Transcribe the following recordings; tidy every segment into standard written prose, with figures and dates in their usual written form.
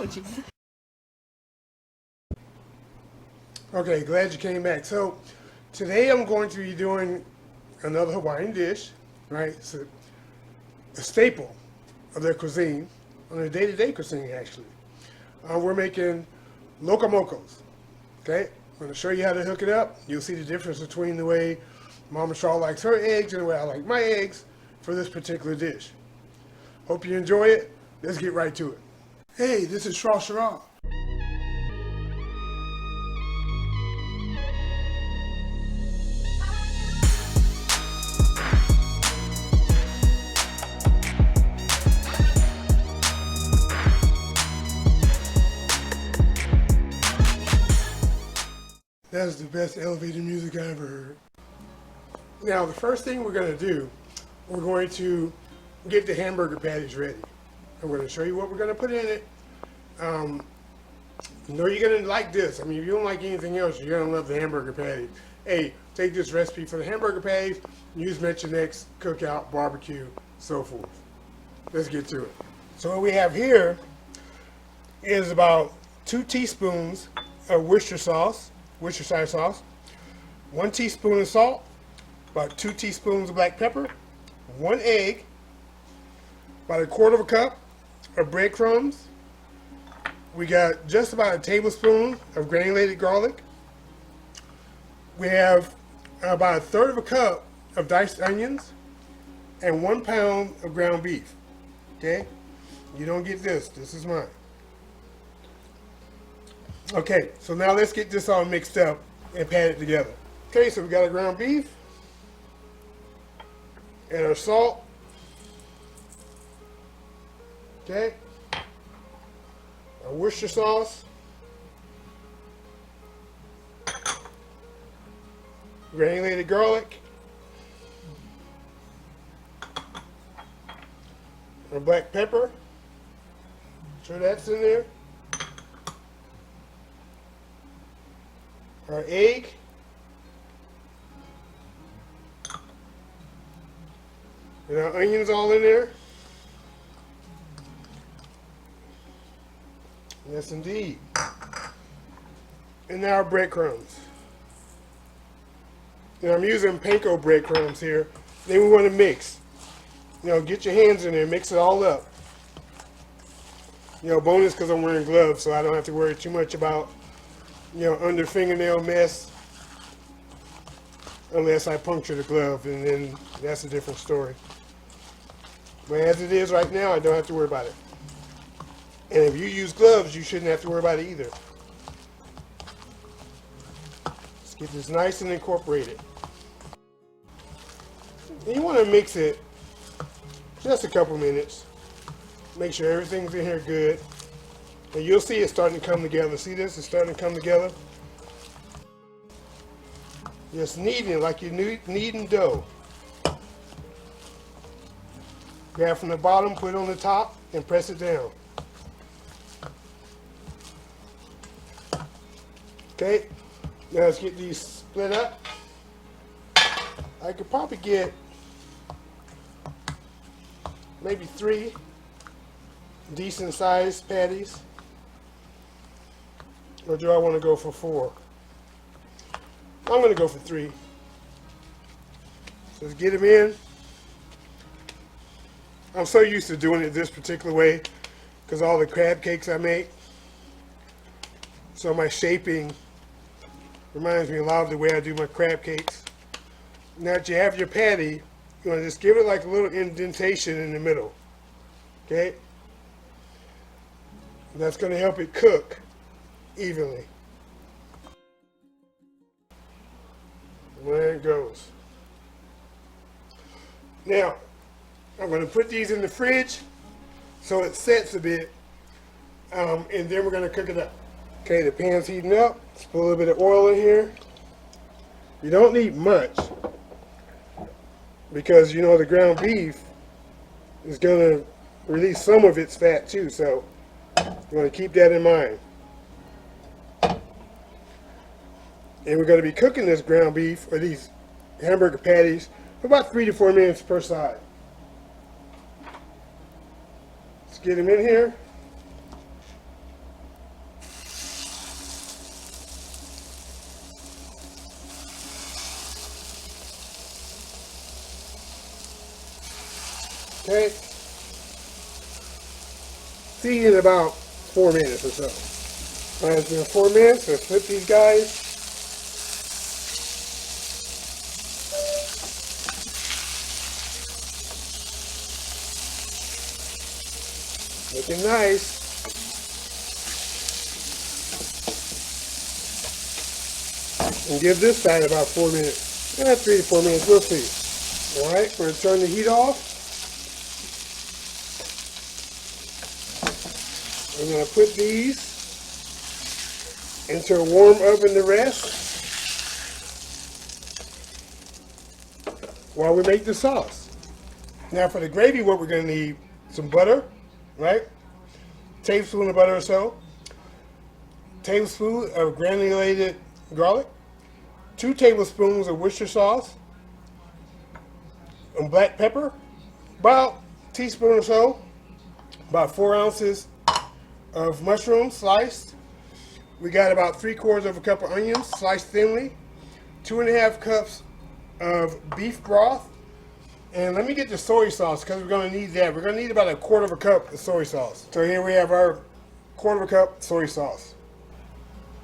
with you. Okay, glad you came back. So today I'm going to be doing another Hawaiian dish, right? It's a staple of their cuisine, on their day-to-day cuisine actually. We're making Loco Mocos, okay? I'm going to show you how to hook it up. You'll see the difference between the way Mama Shaw likes her eggs and the way I like my eggs for this particular dish. Hope you enjoy it. Let's get right to it. Hey, this is Shrashira. That's the best elevator music I ever heard. Now, the first thing we're going to do, we're going to get the hamburger patties ready. I'm going to show you what we're going to put in it. You know you're going to like this. I mean, if you don't like anything else, you're going to love the hamburger patties. Hey, take this recipe for the hamburger patties, use Mentionex, cookout, barbecue, so forth. Let's get to it. So what we have here is about 2 teaspoons of Worcestershire sauce, 1 teaspoon of salt, about 2 teaspoons of black pepper, 1 egg, about 1/4 cup of breadcrumbs. We got just about a tablespoon of granulated garlic. We have about 1/3 cup of diced onions and 1 pound of ground beef. Okay? You don't get this. This is mine. Okay, so now let's get this all mixed up and pat it together. Okay, so we got our ground beef and our salt. Okay, our Worcester sauce, granulated garlic, our black pepper. Sure that's in there. Our egg, and our onions all in there. Yes, indeed. And now our breadcrumbs. And I'm using panko breadcrumbs here. Then we want to mix. You know, get your hands in there, mix it all up. You know, bonus because I'm wearing gloves, so I don't have to worry too much about, you know, under fingernail mess, unless I puncture the glove, and then that's a different story. But as it is right now, I don't have to worry about it. And if you use gloves, you shouldn't have to worry about it either. Let's get this nice and incorporated. And you want to mix it just a couple minutes. Make sure everything's in here good. And you'll see it starting to come together. See this? It's starting to come together. Just kneading it like you're kneading dough. Grab from the bottom, put it on the top, and press it down. Okay, now let's get these split up. I could probably get maybe 3 decent sized patties. Or do I want to go for 4? I'm going to go for 3. So let's get them in. I'm so used to doing it this particular way because all the crab cakes I make. So my shaping reminds me a lot of the way I do my crab cakes. Now that you have your patty, you want to just give it like a little indentation in the middle. Okay? And that's going to help it cook evenly. And there it goes. Now, I'm going to put these in the fridge so it sets a bit, and then we're going to cook it up. Okay, the pan's heating up. Let's put a little bit of oil in here. You don't need much because, you know, the ground beef is going to release some of its fat too, so you want to keep that in mind. And we're going to be cooking this ground beef, or these hamburger patties, for about 3 to 4 minutes per side. Let's get them in here. see in about 4 minutes or so. All right, it's been 4 minutes. Let's flip these guys. Looking nice. And give this side about 4 minutes. 3 to 4 minutes, we'll see. Alright, we're going to turn the heat off. I'm going to put these into a warm oven to rest while we make the sauce. Now for the gravy, what we're going to need, some butter, right? Tablespoon of butter or so. Tablespoon of granulated garlic. 2 tablespoons of Worcestershire sauce. And black pepper. About a teaspoon or so. About 4 ounces of mushrooms sliced. We got about 3/4 of a cup of onions sliced thinly. 2.5 cups of beef broth. And let me get the soy sauce because we're going to need that. We're going to need about 1/4 of a cup of soy sauce. So here we have our 1/4 of a cup soy sauce.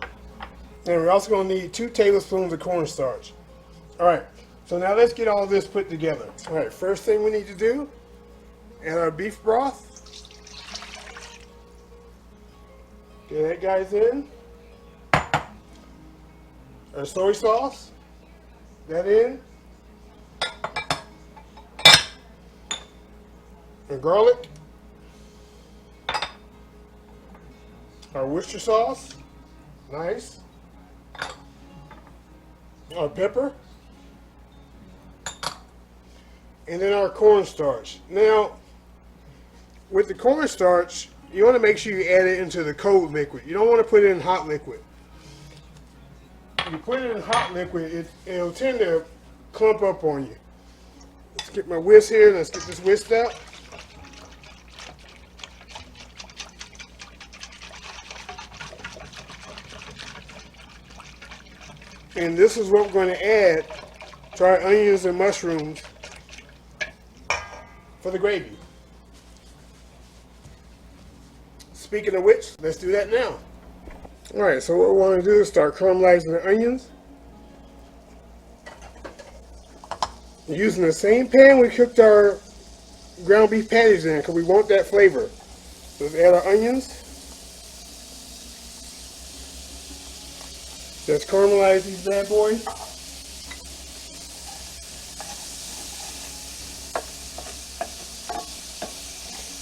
And we're also going to need 2 tablespoons of cornstarch. Alright, so now let's get all this put together. Alright, first thing we need to do, add our beef broth. Get that guys in. Our soy sauce. That in. Our garlic. Our Worcestershire sauce. Nice. Our pepper. And then our cornstarch. Now, with the cornstarch, you want to make sure you add it into the cold liquid. You don't want to put it in hot liquid. If you put it in hot liquid, it'll tend to clump up on you. Let's get my whisk here. Let's get this whisked up. And this is what we're going to add to our onions and mushrooms for the gravy. Speaking of which, let's do that now. Alright, so what we want to do is start caramelizing the onions. Using the same pan we cooked our ground beef patties in because we want that flavor. So let's add our onions. Let's caramelize these bad boys.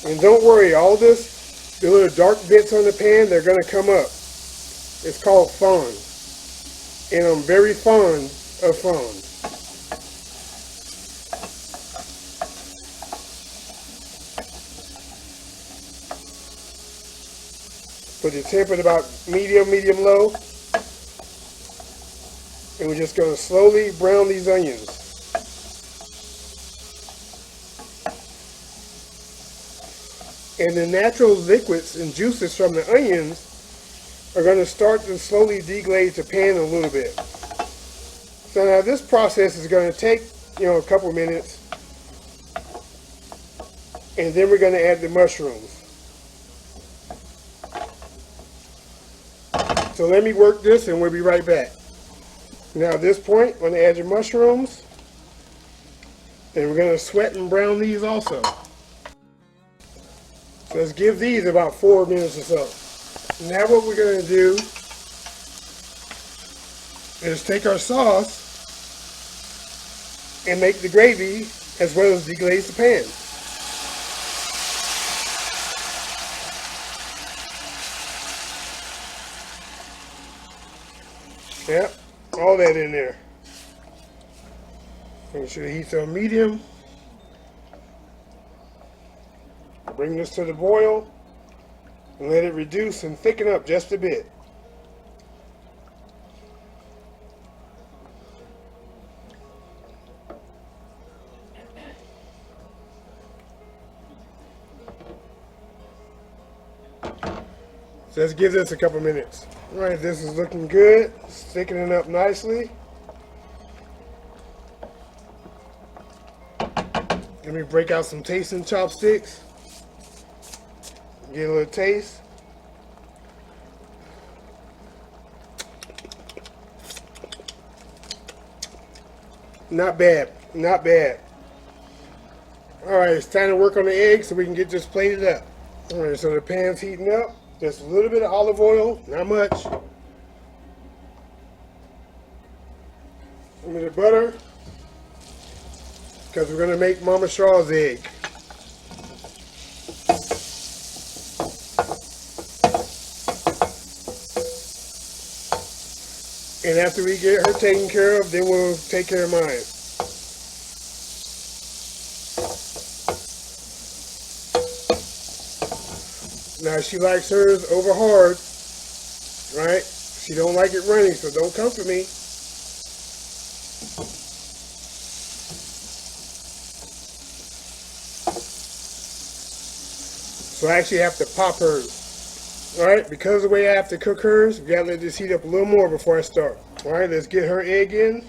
And don't worry, all this, the little dark bits on the pan, they're going to come up. It's called fond. And I'm very fond of fond. Put your temp at about medium low. And we're just going to slowly brown these onions. And the natural liquids and juices from the onions are going to start to slowly deglaze the pan a little bit. So now this process is going to take, a couple minutes. And then we're going to add the mushrooms. So let me work this and we'll be right back. Now at this point, I'm going to add your mushrooms. And we're going to sweat and brown these also. So let's give these about 4 minutes or so. Now what we're going to do is take our sauce and make the gravy as well as deglaze the pan. Yep, all that in there. Make sure the heat's on medium. Bring this to the boil and let it reduce and thicken up just a bit. So let's give this a couple minutes. Alright, this is looking good. It's thickening up nicely. Let me break out some tasting chopsticks. Get a little taste. Not bad. Not bad. Alright, it's time to work on the eggs so we can get this plated up. Alright, so the pan's heating up. Just a little bit of olive oil, not much. A little bit of butter. Because we're going to make Mama Shraw's egg. And after we get her taken care of, then we'll take care of mine. Now she likes hers over hard, right? She don't like it running, so don't come for me. So I actually have to pop hers. Alright, because of the way I have to cook hers, we gotta let this heat up a little more before I start. Alright, let's get her egg in.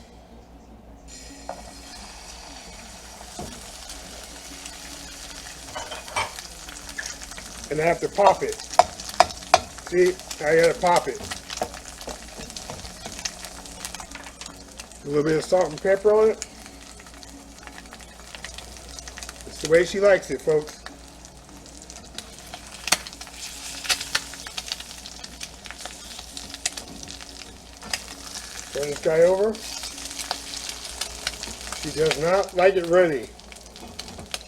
And I have to pop it. See, I gotta pop it. A little bit of salt and pepper on it. It's the way she likes it, folks. Turn this guy over. She does not like it runny.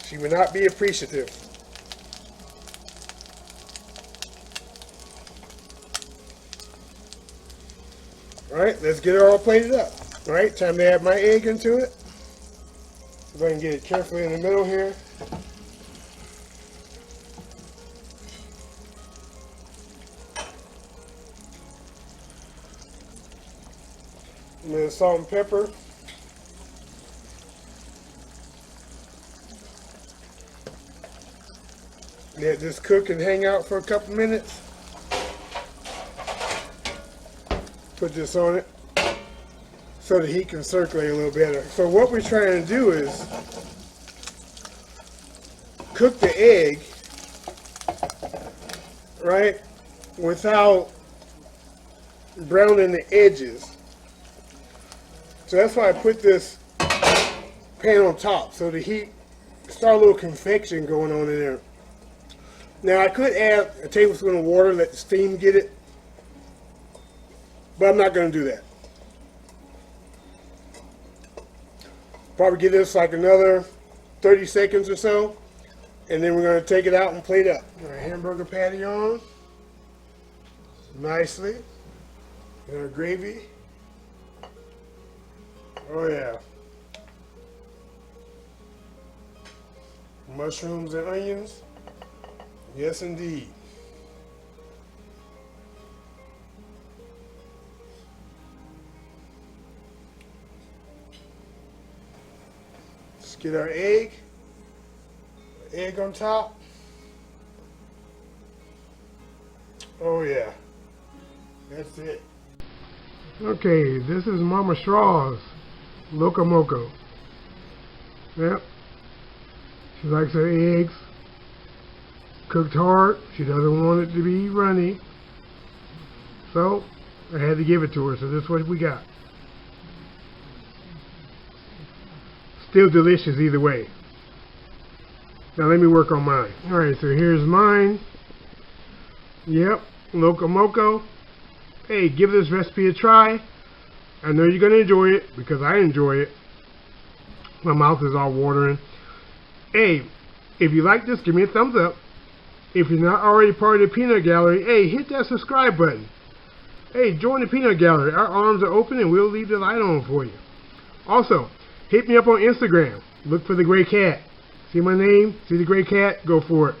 She would not be appreciative. Alright, let's get her all plated up. Alright, time to add my egg into it. See if I can get it carefully in the middle here. A little salt and pepper. Let this cook and hang out for a couple minutes. Put this on it so the heat can circulate a little better. So what we're trying to do is cook the egg, right, without browning the edges. So that's why I put this pan on top, so the heat start a little convection going on in there. Now I could add a tablespoon of water, let the steam get it, but I'm not going to do that. Probably give this like another 30 seconds or so, and then we're going to take it out and plate up. Our hamburger patty on nicely, and our gravy. Oh yeah. Mushrooms and onions. Yes indeed. Let's get our egg. Egg on top. Oh yeah. That's it. Okay, this is Mama Shraw's Loco Moco. Yep. She likes her eggs cooked hard. She doesn't want it to be runny. So I had to give it to her. So this is what we got. Still delicious either way. Now let me work on mine. Alright, so here's mine. Yep, Loco Moco. Hey, give this recipe a try. I know you're going to enjoy it because I enjoy it. My mouth is all watering. Hey, if you like this, give me a thumbs up. If you're not already part of the Peanut Gallery, hey, hit that subscribe button. Hey, join the Peanut Gallery. Our arms are open and we'll leave the light on for you. Also, hit me up on Instagram. Look for the gray cat. See my name? See the gray cat? Go for it.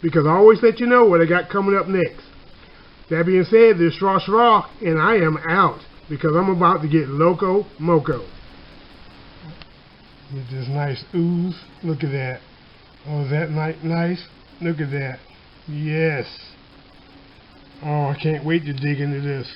Because I always let you know what I got coming up next. That being said, this is Shrashira, and I am out. Because I'm about to get Loco Moco. Get this nice ooze. Look at that. Oh, is that nice? Look at that. Yes. Oh, I can't wait to dig into this.